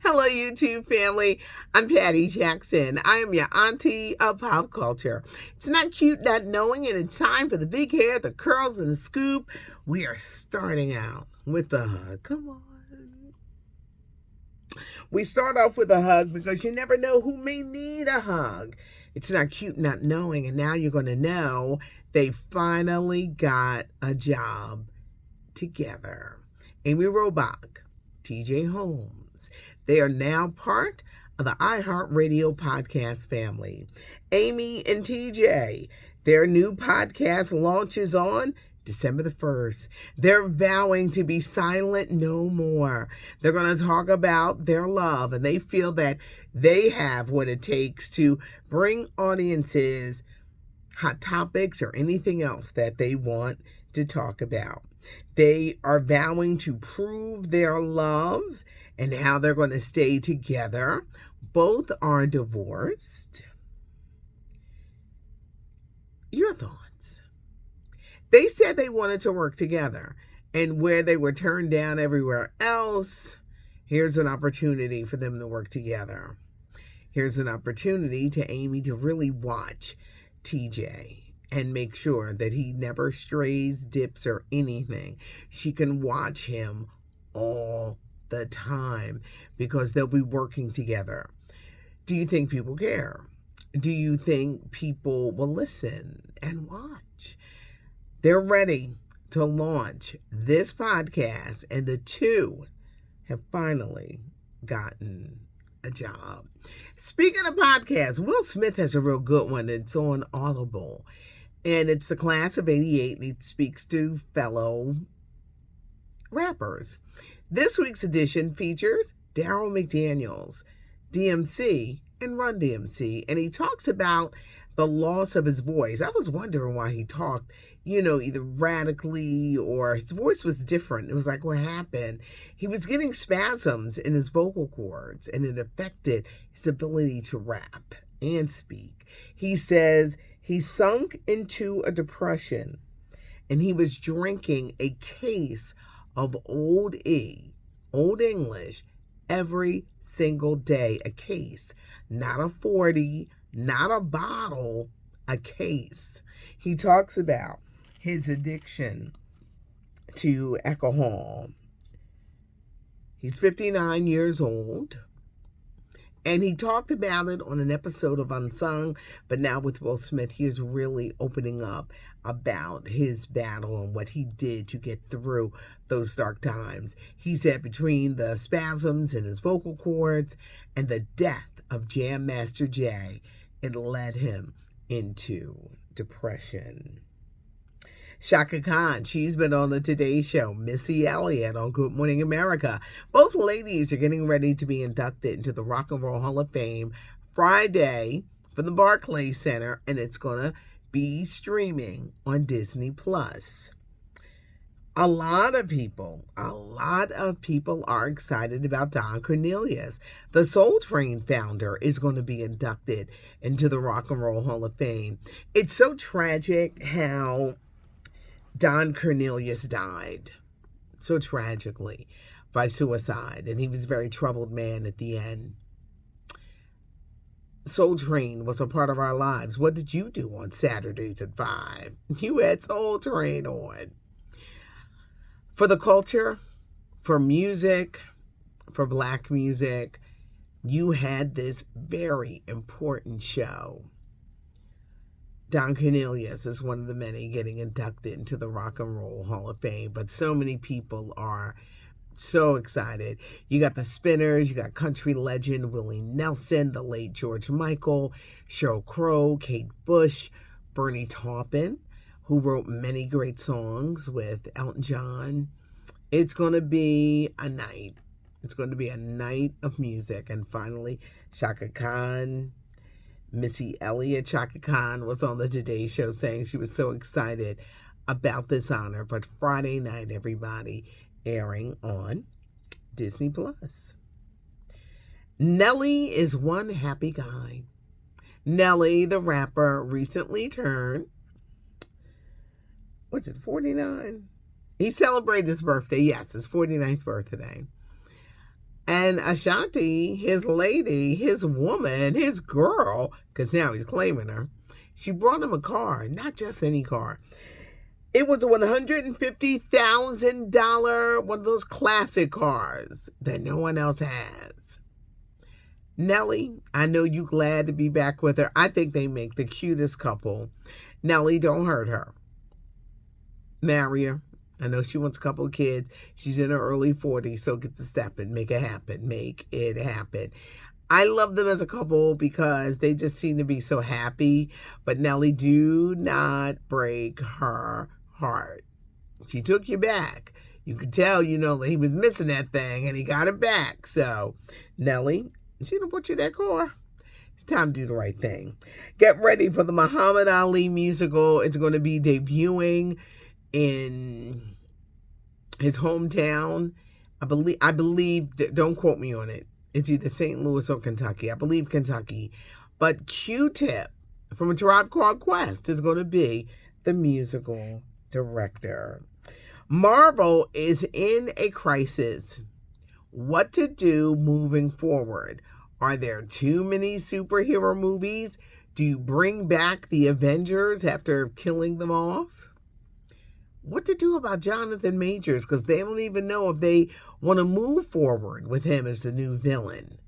Hello, YouTube family. I'm Patty Jackson. I am your auntie of pop culture. It's not cute not knowing, and it's time for the big hair, the curls, and the scoop. We are starting out with the hug. Come on. We start off with a hug because you never know who may need a hug. It's not cute not knowing, and now you're going to know they finally got a job together. Amy Robach, TJ Holmes. They are now part of the iHeartRadio podcast family. Amy and TJ, their new podcast launches on December the 1st. They're vowing to be silent no more. They're going to talk about their love, and they feel that they have what it takes to bring audiences hot topics or anything else that they want to talk about. They are vowing to prove their love and how they're going to stay together. Both are divorced. Your thoughts? They said they wanted to work together, and where they were turned down everywhere else, here's an opportunity for them to work together. Here's an opportunity to Amy to really watch TJ and make sure that he never strays, dips, or anything. She can watch him all the time because they'll be working together. Do you think people care? Do you think people will listen and watch? They're ready to launch this podcast, and the two have finally gotten a job. Speaking of podcasts, Will Smith has a real good one. It's on Audible, and it's the class of '88, and he speaks to fellow rappers. This week's edition features Daryl McDaniels, DMC, and Run DMC, and he talks about the loss of his voice. I was wondering why he talked, either radically or his voice was different. It was like, what happened? He was getting spasms in his vocal cords, and it affected his ability to rap and speak. He says he sunk into a depression, and he was drinking a case of Old English, every single day. A case, not a 40, not a bottle, a case. He talks about his addiction to alcohol. He's 59 years old, and he talked about it on an episode of Unsung, but now with Will Smith, he is really opening up about his battle and what he did to get through those dark times. He said between the spasms in his vocal cords and the death of Jam Master Jay, it led him into depression. Chaka Khan, she's been on the Today Show. Missy Elliott on Good Morning America. Both ladies are getting ready to be inducted into the Rock and Roll Hall of Fame Friday from the Barclays Center, and it's going to be streaming on Disney+. A lot of people are excited about Don Cornelius. The Soul Train founder is going to be inducted into the Rock and Roll Hall of Fame. It's so tragic how Don Cornelius died so tragically by suicide, and he was a very troubled man at the end. Soul Train was a part of our lives. What did you do on Saturdays at 5? You had Soul Train on. For the culture, for music, for Black music, you had this very important show. Don Cornelius is one of the many getting inducted into the Rock and Roll Hall of Fame, but so many people are so excited. You got the Spinners, you got country legend Willie Nelson, the late George Michael, Sheryl Crow, Kate Bush, Bernie Taupin, who wrote many great songs with Elton John. It's going to be a night. It's going to be a night of music. And finally, Chaka Khan, Missy Elliott. Chaka Khan was on the Today Show saying she was so excited about this honor. But Friday night, everybody, airing on Disney+. Nelly is one happy guy. Nelly, the rapper, recently turned, 49? He celebrated his birthday. Yes, his 49th birthday. And Ashanti, his lady, his woman, his girl, because now he's claiming her, she brought him a car, not just any car. It was a $150,000, one of those classic cars that no one else has. Nelly, I know you glad to be back with her. I think they make the cutest couple. Nelly, don't hurt her. Marry her. I know she wants a couple of kids. She's in her early 40s, so get to step and make it happen. Make it happen. I love them as a couple because they just seem to be so happy. But Nelly, do not break her heart. She took you back. You could tell, that he was missing that thing and he got it back. So, Nelly, she done put you in that car. It's time to do the right thing. Get ready for the Muhammad Ali musical. It's going to be debuting in his hometown. I believe, don't quote me on it. It's either St. Louis or Kentucky. I believe Kentucky. But Q-Tip from A Tribe Called Quest is going to be the musical director. Marvel is in a crisis. What to do moving forward? Are there too many superhero movies? Do you bring back the Avengers after killing them off? What to do about Jonathan Majors, because they don't even know if they want to move forward with him as the new villain,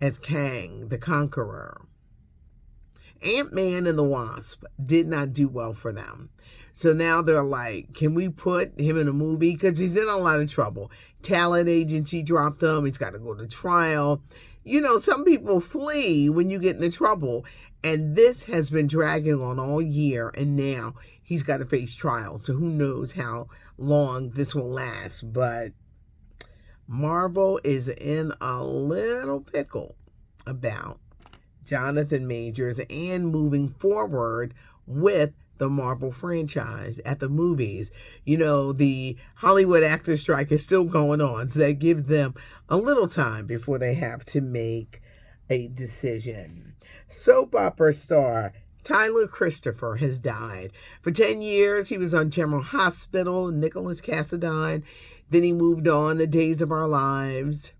as Kang the Conqueror. Ant-Man and the Wasp did not do well for them. So now they're like, can we put him in a movie? Because he's in a lot of trouble. Talent agency dropped him. He's got to go to trial. Some people flee when you get into trouble. And this has been dragging on all year. And now he's got to face trial. So who knows how long this will last. But Marvel is in a little pickle about Jonathan Majors and moving forward with the Marvel franchise at the movies. The Hollywood actors strike is still going on, so that gives them a little time before they have to make a decision. Soap opera star Tyler Christopher has died. For 10 years, he was on General Hospital, Nicholas Cassadine. Then he moved on to Days of Our Lives.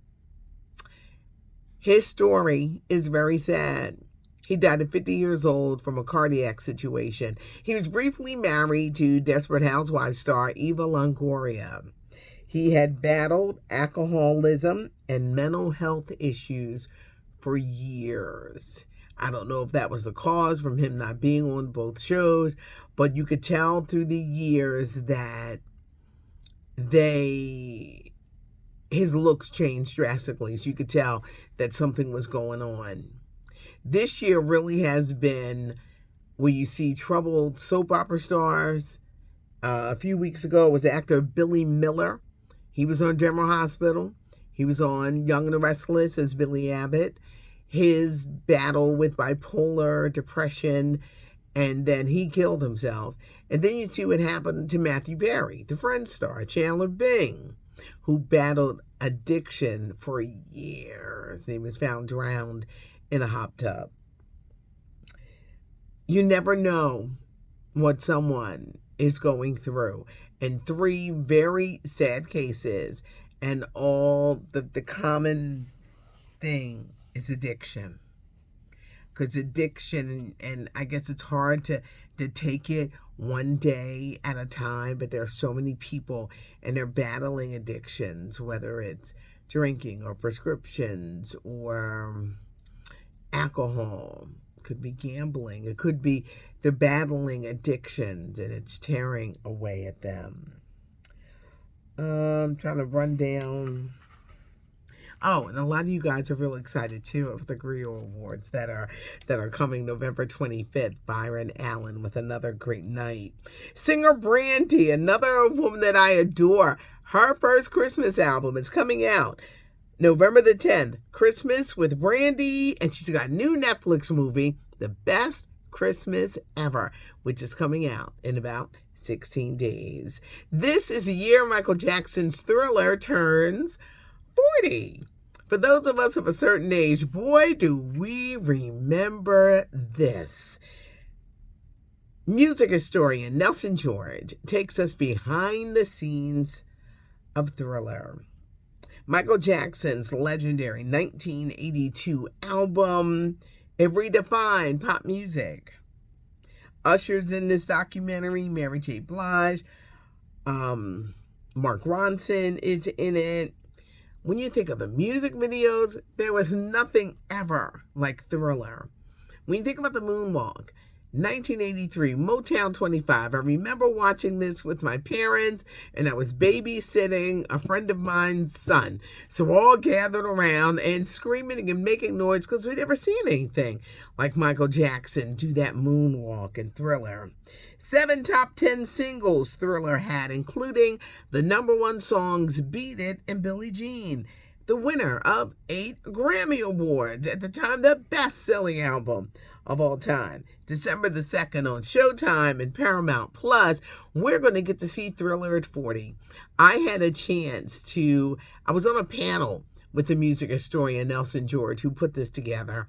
His story is very sad. He died at 50 years old from a cardiac situation. He was briefly married to Desperate Housewives star Eva Longoria. He had battled alcoholism and mental health issues for years. I don't know if that was the cause from him not being on both shows, but you could tell through the years that his looks changed drastically. So you could tell that something was going on. This year really has been where you see troubled soap opera stars. A few weeks ago, it was actor Billy Miller. He was on General Hospital. He was on Young and the Restless as Billy Abbott. His battle with bipolar depression, and then he killed himself. And then you see what happened to Matthew Perry, the Friends star, Chandler Bing, who battled addiction for years. He was found drowned in a hot tub. You never know what someone is going through. And 3 very sad cases, and all the common thing is addiction. Because addiction, and I guess it's hard to take it one day at a time, but there are so many people and they're battling addictions, whether it's drinking or prescriptions or alcohol. It could be gambling. It could be they're battling addictions and it's tearing away at them. I'm trying to run down. Oh, and a lot of you guys are really excited too of the Griot Awards that are coming November 25th. Byron Allen with Another Great Night. Singer Brandy, another woman that I adore. Her first Christmas album is coming out November the 10th. Christmas with Brandy, and she's got a new Netflix movie, The Best Christmas Ever, which is coming out in about 16 days. This is the year Michael Jackson's Thriller turns 40. For those of us of a certain age, boy, do we remember this. Music historian Nelson George takes us behind the scenes of Thriller. Michael Jackson's legendary 1982 album, It Redefined Pop Music. Usher's in this documentary, Mary J. Blige. Mark Ronson is in it. When you think of the music videos, there was nothing ever like Thriller. When you think about the moonwalk, 1983, Motown 25. I remember watching this with my parents, and I was babysitting a friend of mine's son. So we're all gathered around and screaming and making noise because we'd never seen anything like Michael Jackson do that moonwalk in Thriller. 7 top 10 singles Thriller had, including the #1 songs Beat It and Billie Jean. The winner of 8 Grammy Awards, at the time the best-selling album of all time. December the 2nd on Showtime and Paramount Plus, we're going to get to see Thriller at 40. I had a chance I was on a panel with the music historian Nelson George, who put this together.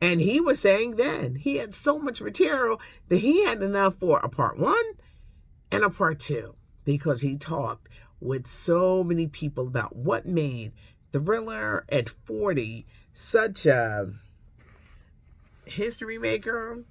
And he was saying then he had so much material that he had enough for a part 1 and a part 2, because he talked with so many people about what made Thriller at 40 such a history maker,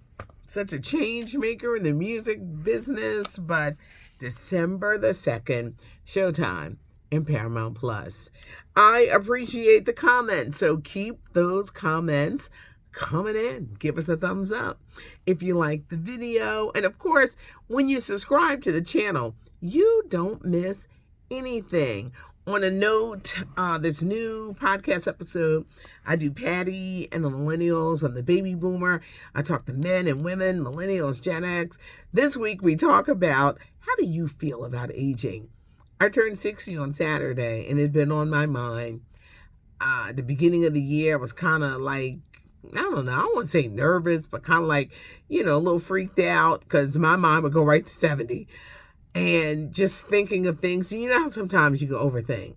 such a change maker in the music business. But December the 2nd, Showtime and Paramount Plus. I appreciate the comments, so keep those comments coming in. Give us a thumbs up if you like the video. And of course, when you subscribe to the channel, you don't miss anything. On a note, this new podcast episode, I do Patty and the Millennials. I'm the baby boomer. I talk to men and women, millennials, Gen X. This week, we talk about, how do you feel about aging? I turned 60 on Saturday, and it had been on my mind. At the beginning of the year, I was kind of like, I don't know, I don't want to say nervous, but kind of like, a little freaked out, because my mind would go right to 70. And just thinking of things, and how sometimes you can overthink.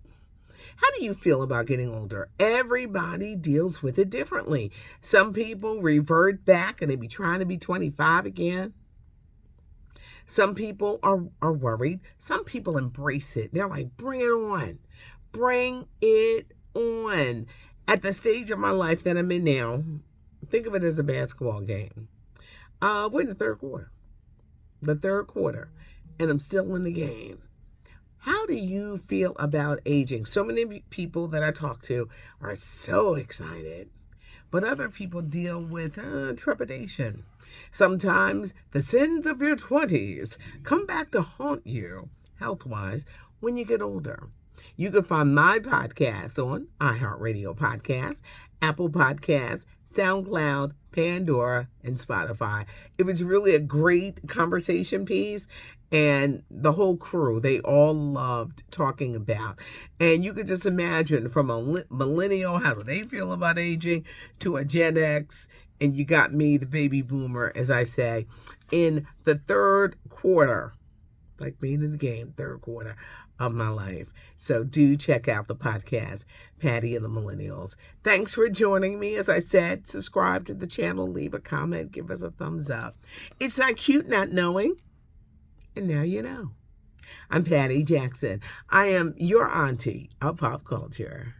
How do you feel about getting older? Everybody deals with it differently. Some people revert back and they be trying to be 25 again. Some people are worried. Some people embrace it. They're like, bring it on. Bring it on. At the stage of my life that I'm in now, think of it as a basketball game. We're in the third quarter. And I'm still in the game. How do you feel about aging? So many people that I talk to are so excited, but other people deal with trepidation. Sometimes the sins of your 20s come back to haunt you, health-wise, when you get older. You can find my podcast on iHeartRadio Podcasts, Apple Podcasts, SoundCloud, Pandora, and Spotify. It was really a great conversation piece, and the whole crew, they all loved talking about. And you could just imagine, from a millennial, how do they feel about aging, to a Gen X, and you got me, the baby boomer, as I say, in the third quarter, like being in the game, third quarter of my life. So do check out the podcast, Patty and the Millennials. Thanks for joining me. As I said, subscribe to the channel, leave a comment, give us a thumbs up. It's not cute not knowing, and now you know. I'm Patty Jackson. I am your auntie of pop culture.